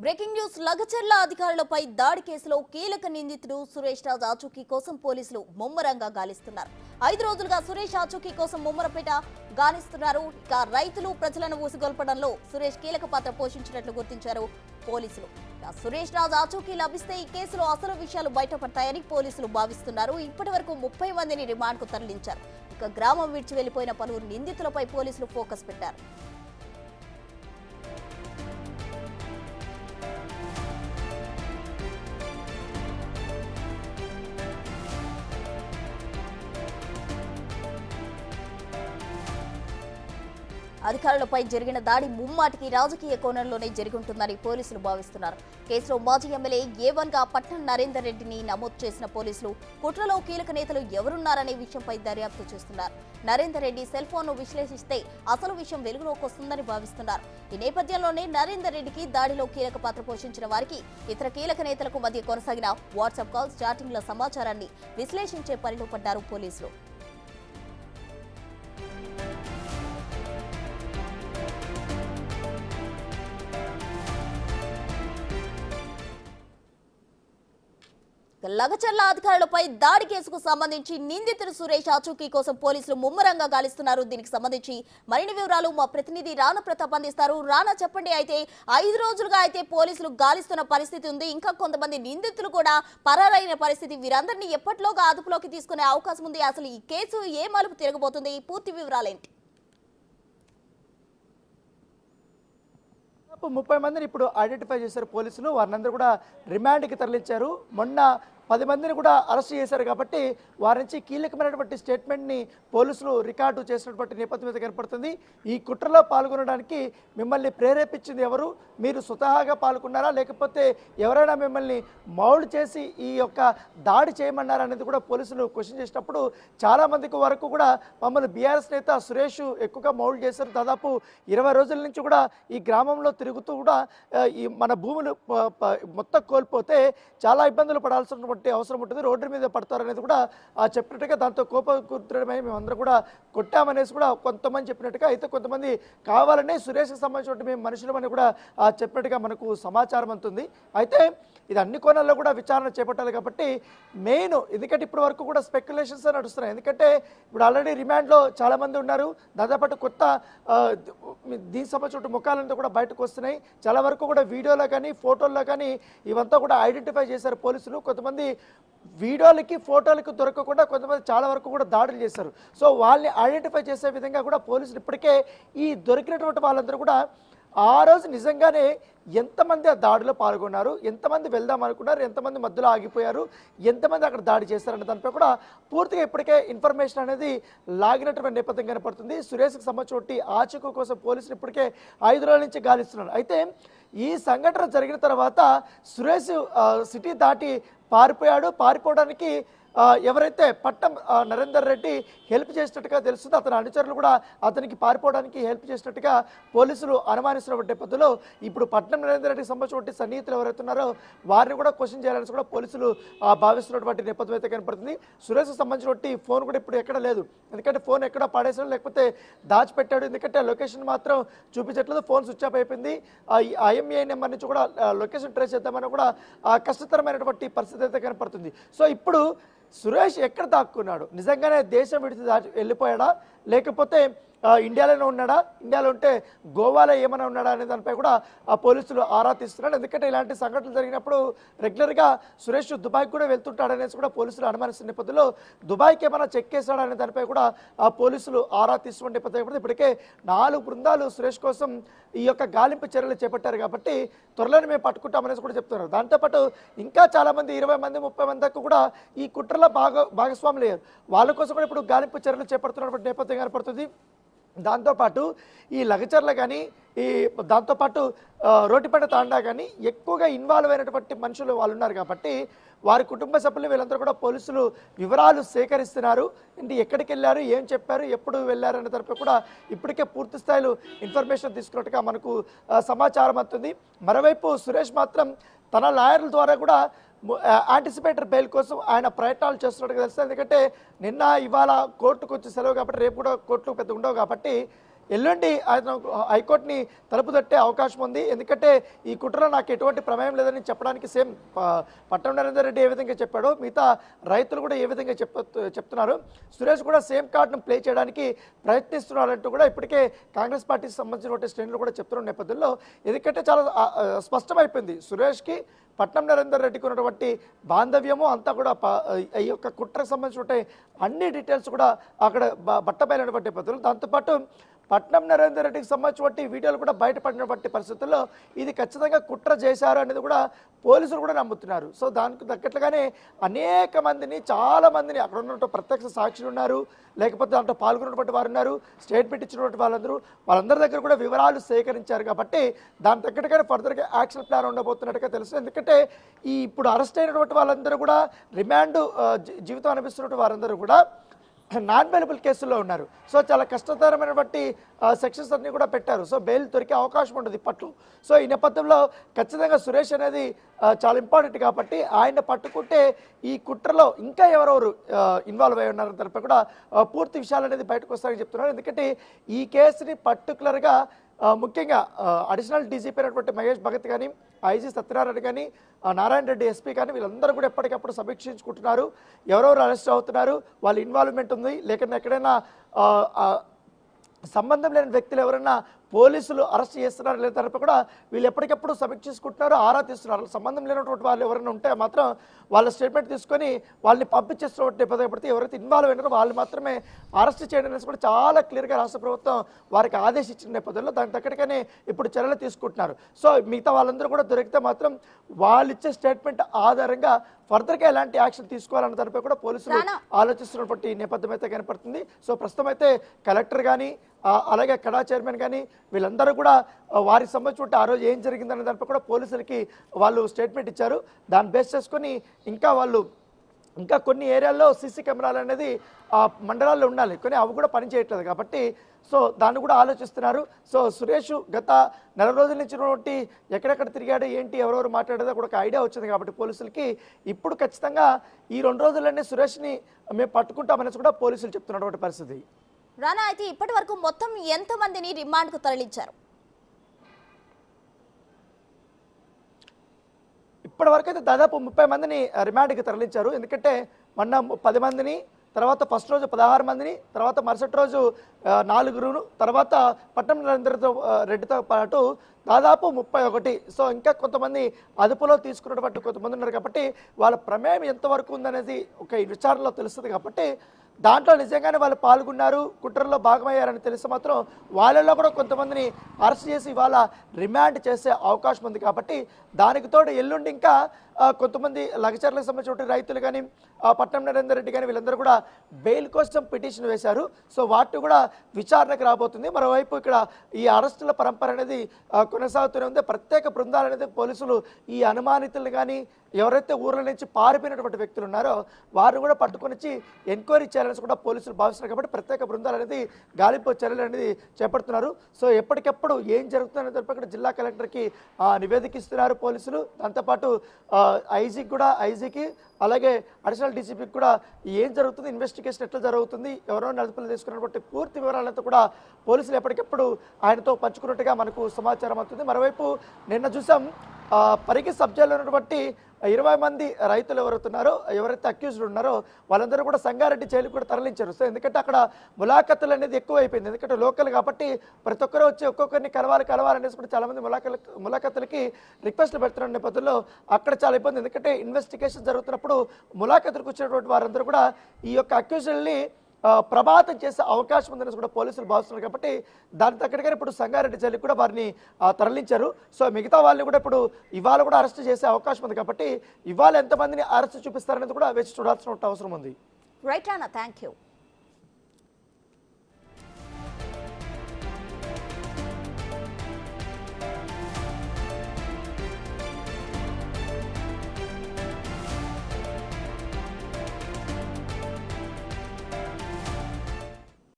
Breaking news Lagacharla అధికారులపై దాడి కేసులో కీలక నిందితుడు సురేష్ రాజ్ ఆచూకీ కోసం పోలీసులు ముమ్మరంగా గాలిస్తున్నారు. 5 రోజులుగా సురేష్ ఆచూకీ కోసం ముమ్మరపేట గాలిస్తున్నారు. ఇక రైతులు ప్రజలను ఊసిగొల్పడంలో సురేష్ కీలక పాత్ర పోషించినట్లు గుర్తించారు పోలీసులు. సురేష్ రాజ్ ఆచూకీ లభిస్తే ఈ కేసులో అసలు విషయాలు బయటపడతాయని పోలీసులు భావిస్తున్నారు. ఇప్పటివరకు 30 మందిని రిమాండ్కు తరలించారు. ఇక గ్రామం విడిచి వెళ్లిపోయిన పలువురు నిందితులపై పోలీసులు ఫోకస్ పెట్టారు. అధికారులపై జరిగిన దాడి ముమ్మాటికి రాజకీయ కోణంలోనే జరుగుతుందని పోలీసులు భావిస్తున్నారు. కేసులో మాజీ ఎమ్మెల్యే A1గా పట్నం నరేందర్ రెడ్డిని నమోదు చేసిన పోలీసులు కుట్రలో కీలక నేతలు ఎవరున్నారనే విషయంపై దర్యాప్తు చేస్తున్నారు. నరేందర్ రెడ్డి సెల్ ఫోన్ను విశ్లేషిస్తే అసలు విషయం వెలుగులోకి వస్తుందని భావిస్తున్నారు. ఈ నేపథ్యంలోనే నరేందర్ రెడ్డికి దాడిలో కీలక పాత్ర పోషించిన వారికి ఇతర కీలక నేతలకు మధ్య కొనసాగిన వాట్సాప్ కాల్స్, చాటింగ్ల సమాచారాన్ని విశ్లేషించే పనిలో పడ్డారు పోలీసులు. లగచర్ల అధికారులపై దాడి కేసుకు సంబంధించి నిందితుడు సురేష్ ఆచూకీ కోసం పోలీసులు ముమ్మరంగా గాలిస్తున్నారు. దీనికి సంబంధించి మరిన్ని వివరాలు మా ప్రతినిధి రాణా ప్రతాప్ అందిస్తారు. రాణా, చెప్పండి. అయితే 5 రోజులుగా అయితే పోలీసులు గాలిస్తున్న పరిస్థితి ఉంది. ఇంకా కొంతమంది నిందితులు కూడా పరారైన పరిస్థితి. వీరందరినీ ఎప్పటిలోగా అదుపులోకి తీసుకునే అవకాశం ఉంది? అసలు ఈ కేసు ఏ మలుపు తిరగబోతుంది? పూర్తి వివరాలేంటి? 30 మందిని ఇప్పుడు ఐడెంటిఫై చేశారు పోలీసులు. వారినందరూ కూడా రిమాండ్కి తరలించారు. మొన్న 10 మందిని కూడా అరెస్ట్ చేశారు కాబట్టి వారి నుంచి కీలకమైనటువంటి స్టేట్మెంట్ని పోలీసులు రికార్డు చేసినటువంటి నేపథ్యం మీద కనపడుతుంది. ఈ కుట్రలో పాల్గొనడానికి మిమ్మల్ని ప్రేరేపించింది ఎవరు? మీరు స్వతహాగా పాల్గొన్నారా, లేకపోతే ఎవరైనా మిమ్మల్ని మౌల్డ్ చేసి ఈ యొక్క దాడి చేయమన్నారా అనేది కూడా పోలీసులు క్వశ్చన్ చేసినప్పుడు చాలామందికి వరకు కూడా మమ్మల్ని బీఆర్ఎస్ నేత సురేష్ ఎక్కువగా మౌల్డ్ చేశారు. దాదాపు 20 రోజుల నుంచి కూడా ఈ గ్రామంలో తిరుగుతూ కూడా ఈ మన భూములు మొత్తం కోల్పోతే చాలా ఇబ్బందులు పడాల్సిన అవసరం ఉంటుంది, రోడ్డు మీద పడతారనేది కూడా చెప్పినట్టుగా, దాంతో కోపకృత్యమై మేమందరం కూడా కొట్టామనేసి కూడా కొంతమంది చెప్పినట్టుగా, అయితే కొంతమంది కావాలనే సురేష్కి సంబంధించిన మేము మనుషులమని కూడా చెప్పినట్టుగా మనకు సమాచారం అందుతుంది. అయితే ఇది అన్ని కోణాల్లో కూడా విచారణ చేపట్టాలి కాబట్టి మెయిన్, ఎందుకంటే ఇప్పటి వరకు కూడా స్పెక్యులేషన్స్ నడుస్తున్నాయి. ఎందుకంటే ఇప్పుడు ఆల్రెడీ రిమాండ్లో చాలామంది ఉన్నారు. దాదాపు కొత్త దీనికి సంబంధించిన ముఖాలంతా కూడా బయటకు వస్తున్నాయి. చాలా వరకు కూడా వీడియోలో కానీ ఫోటోల్లో కానీ ఇవంతా కూడా ఐడెంటిఫై చేశారు పోలీసులు. కొంతమంది వీడియోలకి ఫోటోలకి దొరకకుండా కొంతమంది చాలా వరకు కూడా దాడులు చేశారు. సో వాళ్ళని ఐడెంటిఫై చేసే విధంగా కూడా పోలీసులు ఇప్పటికే ఈ దొరికినటువంటి వాళ్ళందరూ కూడా ఆ రోజు నిజంగానే ఎంతమంది ఆ దాడిలో పాల్గొన్నారు, ఎంతమంది వెళ్దాం అనుకున్నారు, ఎంతమంది మధ్యలో ఆగిపోయారు, ఎంతమంది అక్కడ దాడి చేశారనే దానిపై కూడా పూర్తిగా ఇప్పటికే ఇన్ఫర్మేషన్ అనేది లాగినటువంటి నేపథ్యం కనపడుతుంది. సురేష్కి సంబంధించి ఆచూకీ కోసం పోలీసులు ఇప్పటికే 5 రోజుల నుంచి గాలిస్తున్నారు. అయితే ఈ సంఘటన జరిగిన తర్వాత సురేష్ సిటీ దాటి పారిపోయాడు. పారిపోవడానికి ఎవరైతే పట్నం నరేందర్ రెడ్డి హెల్ప్ చేసినట్టుగా తెలుస్తుంది. అతని అనుచరులు కూడా అతనికి పారిపోవడానికి హెల్ప్ చేసినట్టుగా పోలీసులు అనుమానిస్తున్న నేపథ్యంలో ఇప్పుడు పట్నం నరేందర్ రెడ్డికి సంబంధించిన సన్నిహితులు ఎవరైతే ఉన్నారో వారిని కూడా క్వశ్చన్ చేయాలని కూడా పోలీసులు భావిస్తున్నటువంటి నేపథ్యం అయితే కనపడుతుంది. సురేష్కి సంబంధించినటువంటి ఫోన్ కూడా ఇప్పుడు ఎక్కడ లేదు. ఎందుకంటే ఫోన్ ఎక్కడ పడేసాడు, లేకపోతే దాచిపెట్టాడు. ఎందుకంటే లొకేషన్ మాత్రం చూపించట్లేదు, ఫోన్ స్విచ్ ఆఫ్ అయిపోయింది. IMEI నెంబర్ నుంచి కూడా లొకేషన్ ట్రేస్ చేద్దామని కూడా కష్టతరమైనటువంటి పరిస్థితి అయితే కనపడుతుంది. సో ఇప్పుడు సురేష్ ఎక్కడ దాక్కున్నాడు? నిజంగానే దేశం విడిచి వెళ్ళిపోయాడా, లేకపోతే ఇండియాలోనే ఉన్నాడా, ఇండియాలో ఉంటే గోవాలో ఏమైనా ఉన్నాడా అనే దానిపై కూడా పోలీసులు ఆరా తీస్తున్నారు. ఎందుకంటే ఇలాంటి సంఘటనలు జరిగినప్పుడు రెగ్యులర్గా సురేష్ దుబాయ్కి కూడా వెళ్తుంటాడనేసి కూడా పోలీసులు అనుమానిస్తున్న నేపథ్యంలో దుబాయ్కి ఏమైనా చెక్ చేశాడనే దానిపై కూడా పోలీసులు ఆరా తీస్తున్న నేపథ్యం ఇప్పటికే 4 బృందాలు సురేష్ కోసం ఈ యొక్క గాలింపు చర్యలు చేపట్టారు కాబట్టి త్వరలోనే మేము పట్టుకుంటామనేసి కూడా చెప్తున్నారు. దాంతోపాటు ఇంకా చాలామంది 20 మంది 30 మంది దాకా కూడా ఈ కుట్రలో భాగస్వాములు అయ్యారు. వాళ్ళ కోసం కూడా ఇప్పుడు గాలింపు చర్యలు చేపడుతున్నటువంటి నేపథ్యం కనపడుతుంది. దాంతోపాటు ఈ లగచర్ల కానీ దాంతోపాటు రోటిపేట తాండా కానీ ఎక్కువగా ఇన్వాల్వ్ అయినటువంటి మనుషులు వాళ్ళు ఉన్నారు కాబట్టి వారి కుటుంబ సభ్యులు వీళ్ళందరూ కూడా పోలీసులు వివరాలు సేకరిస్తున్నారు. అంటే ఎక్కడికి వెళ్ళారు, ఏం చెప్పారు, ఎప్పుడు వెళ్ళారు అనే తరపు కూడా ఇప్పటికే పూర్తి స్థాయిలో ఇన్ఫర్మేషన్ తీసుకున్నట్టుగా మనకు సమాచారం అవుతుంది. మరోవైపు సురేష్ మాత్రం తన లాయర్ల ద్వారా కూడా యాంటిసిపేటర్ బెయిల్ కోసం ఆయన ప్రయత్నాలు చేస్తున్నట్టుగా తెలుస్తుంది. ఎందుకంటే నిన్న ఇవాళ కోర్టుకు వచ్చి సెలవు కాబట్టి రేపు కూడా కోర్టులు పెద్ద ఉండవు కాబట్టి ఎల్లుండి ఆయన హైకోర్టుని తలుపు తట్టే అవకాశం ఉంది. ఎందుకంటే ఈ కుట్రలో నాకు ఎటువంటి ప్రమేయం లేదని చెప్పడానికి సేమ్ పట్నం నరేందర్ రెడ్డి ఏ విధంగా చెప్పాడో మిగతా రైతులు కూడా ఏ విధంగా చెప్తున్నారు. సురేష్ కూడా సేమ్ కార్డును ప్లే చేయడానికి ప్రయత్నిస్తున్నారంటూ కూడా ఇప్పటికే కాంగ్రెస్ పార్టీకి సంబంధించిన శ్రేణులు కూడా చెప్తున్న నేపథ్యంలో ఎందుకంటే చాలా స్పష్టమైపోయింది సురేష్కి పట్నం నరేందర్ రెడ్డికి ఉన్నటువంటి బాంధవ్యము అంతా కూడా ఈ యొక్క కుట్రకు సంబంధించిన అన్ని డీటెయిల్స్ కూడా అక్కడ బట్టబయలైనటువంటి నేపథ్యంలో దాంతోపాటు పట్నం నరేందర్ రెడ్డికి సంబంధించినటువంటి వీడియోలు కూడా బయటపడినటువంటి పరిస్థితుల్లో ఇది ఖచ్చితంగా కుట్ర చేశారు అనేది కూడా పోలీసులు కూడా నమ్ముతున్నారు. సో దానికి తగ్గట్లుగానే అనేక మందిని చాలా మందిని అక్కడ ఉన్నటువంటి ప్రత్యక్ష సాక్షులు ఉన్నారు, లేకపోతే దాంట్లో పాల్గొన్నటువంటి వారు ఉన్నారు, స్టేట్మెంట్ ఇచ్చినటువంటి వాళ్ళందరి దగ్గర కూడా వివరాలు సేకరించారు. కాబట్టి దాని తగ్గట్టుగానే ఫర్దర్గా యాక్షన్ ప్లాన్ ఉండబోతున్నట్టుగా తెలుసు. ఎందుకంటే ఈ ఇప్పుడు అరెస్ట్ అయినటువంటి వాళ్ళందరూ కూడా రిమాండ్ జీవితం అనిపిస్తున్నటువంటి వారందరూ కూడా నాన్ బెయిలబుల్ కేసుల్లో ఉన్నారు. సో చాలా కష్టతరమైనటువంటి సెక్షన్స్ అన్నీ కూడా పెట్టారు. సో బెయిల్ దొరికే అవకాశం ఉండదు ఇప్పట్లో. సో ఈ నేపథ్యంలో ఖచ్చితంగా సురేష్ అనేది చాలా ఇంపార్టెంట్ కాబట్టి ఆయన పట్టుకుంటే ఈ కుట్రలో ఇంకా ఎవరెవరు ఇన్వాల్వ్ అయి ఉన్నారని తరపు కూడా పూర్తి విషయాలు అనేది బయటకు వస్తారని చెప్తున్నారు. ఎందుకంటే ఈ కేసుని పర్టికులర్గా ముఖ్యంగా అడిషనల్ డీజీపీ అయినటువంటి మహేష్ భగత్ కానీ, ఐజీ సత్యనారాయణ కానీ, నారాయణ రెడ్డి ఎస్పీ కానీ వీళ్ళందరూ కూడా ఎప్పటికప్పుడు సమీక్షించుకుంటున్నారు. ఎవరెవరు అరెస్ట్ అవుతున్నారు, వాళ్ళ ఇన్వాల్వ్మెంట్ ఉంది, లేకపోతే ఎక్కడైనా సంబంధం లేని వ్యక్తులు ఎవరైనా పోలీసులు అరెస్ట్ చేస్తున్నారు లేదా తరపు కూడా వీళ్ళు ఎప్పటికప్పుడు సమీక్షించుకుంటున్నారు, ఆరా తీస్తున్నారు. సంబంధం లేనటువంటి వాళ్ళు ఎవరైనా ఉంటే మాత్రం వాళ్ళ స్టేట్మెంట్ తీసుకొని వాళ్ళని పంపించేస్తున్నటువంటి నేపథ్యం ఎవరైతే ఇన్వాల్వ్ అయినారో వాళ్ళు మాత్రమే అరెస్ట్ చేయడం అనేది కూడా చాలా క్లియర్గా రాష్ట్ర ప్రభుత్వం వారికి ఆదేశించిన నేపథ్యంలో దానికి తగ్గట్టుగానే ఇప్పుడు చర్యలు తీసుకుంటున్నారు. సో మిగతా వాళ్ళందరూ కూడా దొరికితే మాత్రం వాళ్ళు ఇచ్చే స్టేట్మెంట్ ఆధారంగా ఫర్దర్గా ఎలాంటి యాక్షన్ తీసుకోవాలన్న దానిపై కూడా పోలీసులు ఆలోచిస్తున్నటువంటి నేపథ్యం అయితే కనపడుతుంది. సో ప్రస్తుతం అయితే కలెక్టర్ కానీ అలాగే కడా చైర్మన్ కానీ వీళ్ళందరూ కూడా వారికి సంబంధించి ఆ రోజు ఏం జరిగిందనే దానిపై కూడా పోలీసులకి వాళ్ళు స్టేట్మెంట్ ఇచ్చారు. దాన్ని బేస్ చేసుకొని ఇంకా కొన్ని ఏరియాల్లో సీసీ కెమెరాలు అనేది మండలాల్లో ఉండాలి, కానీ అవి కూడా పనిచేయట్లేదు కాబట్టి సో దాన్ని కూడా ఆలోచిస్తున్నారు. సో సురేష్ గత నెల రోజుల నుంచి ఎక్కడెక్కడ తిరిగాడు ఏంటి ఎవరెవరు మాట్లాడేదో కూడా ఒక ఐడియా వచ్చింది కాబట్టి పోలీసులకి ఇప్పుడు ఖచ్చితంగా ఈ 2 రోజులన్నీ సురేష్ని మేము పట్టుకుంటామనేసి కూడా పోలీసులు చెప్తున్నటువంటి పరిస్థితి. రానా, అయితే ఇప్పటి వరకు మొత్తం ఎంతమందిని రిమాండ్కు తరలించారు? ఇప్పటి వరకు అయితే దాదాపు 30 మందిని రిమాండ్కి తరలించారు. ఎందుకంటే మొన్న 10 మందిని, తర్వాత ఫస్ట్ రోజు 16 మందిని, తర్వాత మరుసటి రోజు 4 తర్వాత పట్నం నరేందర్ రెడ్డితో పాటు దాదాపు 31. సో ఇంకా కొంతమంది అదుపులో తీసుకున్నటువంటి కొంతమంది ఉన్నారు కాబట్టి వాళ్ళ ప్రమేయం ఎంతవరకు ఉందనేది ఒక విచారణలో తెలుస్తుంది. కాబట్టి దాంట్లో నిజంగానే వాళ్ళు పాల్గొన్నారు, కుట్రల్లో భాగమయ్యారని తెలిసి మాత్రం వాళ్ళల్లో కూడా కొంతమందిని అరెస్ట్ చేసి ఇవాళ రిమాండ్ చేసే అవకాశం ఉంది. కాబట్టి దానికి తోడు ఎల్లుండి ఇంకా కొంతమంది లగచర్లకు సంబంధించిన రైతులు కానీ పట్నం నరేందర్ రెడ్డి కానీ వీళ్ళందరూ కూడా బెయిల్ కోసం పిటిషన్ వేశారు. సో వాటి కూడా విచారణకు రాబోతుంది. మరోవైపు ఇక్కడ ఈ అరెస్టుల పరంపర అనేది కొనసాగుతూనే ఉంది. ప్రత్యేక బృందాలు అనేది పోలీసులు ఈ అనుమానితులు కానీ ఎవరైతే ఊర్ల నుంచి పారిపోయినటువంటి వ్యక్తులు ఉన్నారో వారిని కూడా పట్టుకొని వచ్చి ఎంక్వైరీ చేయాలని కూడా పోలీసులు భావిస్తున్నారు. కాబట్టి ప్రత్యేక బృందాలు అనేది గాలింపు చర్యలు అనేది చేపడుతున్నారు. సో ఎప్పటికెప్పుడు ఏం జరుగుతుందనే తెలిపి జిల్లా కలెక్టర్కి నివేదిక ఇస్తున్నారు పోలీసులు. దాంతోపాటు ఐజీకి అలాగే అడిషనల్ డీజీపీకి కూడా ఏం జరుగుతుంది, ఇన్వెస్టిగేషన్ ఎట్లా జరుగుతుంది, ఎవరో అదుపులో తీసుకున్నటువంటి పూర్తి వివరాలతో కూడా పోలీసులు ఎప్పటికెప్పుడు ఆయనతో పంచుకున్నట్టుగా మనకు సమాచారం అవుతుంది. మరోవైపు నిన్న చూసాం పరిగి సబ్ జైల్లో ఉన్నటువంటి 20 మంది రైతులు ఎవరైతే అక్యూజ్డ్ ఉన్నారో వాళ్ళందరూ కూడా సంగారెడ్డి జైలుకు కూడా తరలించారు. సో ఎందుకంటే అక్కడ ములాఖతులు అనేది ఎక్కువ అయిపోయింది. ఎందుకంటే లోకల్ కాబట్టి ప్రతి ఒక్కరు వచ్చి ఒక్కొక్కరిని కలవాలనేసి కూడా చాలామంది ములాఖతులకి రిక్వెస్ట్లు పెడుతున్న నేపథ్యంలో అక్కడ చాలా ఇబ్బంది. ఎందుకంటే ఇన్వెస్టిగేషన్ జరుగుతున్నప్పుడు ములాఖతులకు వచ్చినటువంటి వారందరూ కూడా ఈ యొక్క అక్యూజ్డ్ని ప్రభావితం చేసే అవకాశం ఉందని కూడా పోలీసులు భావిస్తున్నారు. కాబట్టి దాని తగ్గట్టుగా ఇప్పుడు సంగారెడ్డి జైలుకి కూడా వారిని తరలించారు. సో మిగతా వాళ్ళని కూడా ఇప్పుడు ఇవాళ కూడా అరెస్ట్ చేసే అవకాశం ఉంది. కాబట్టి ఇవాళ ఎంతమందిని అరెస్ట్ చూపిస్తారనేది కూడా వేచి చూడాల్సిన అవసరం ఉంది. Right Rana, thank you.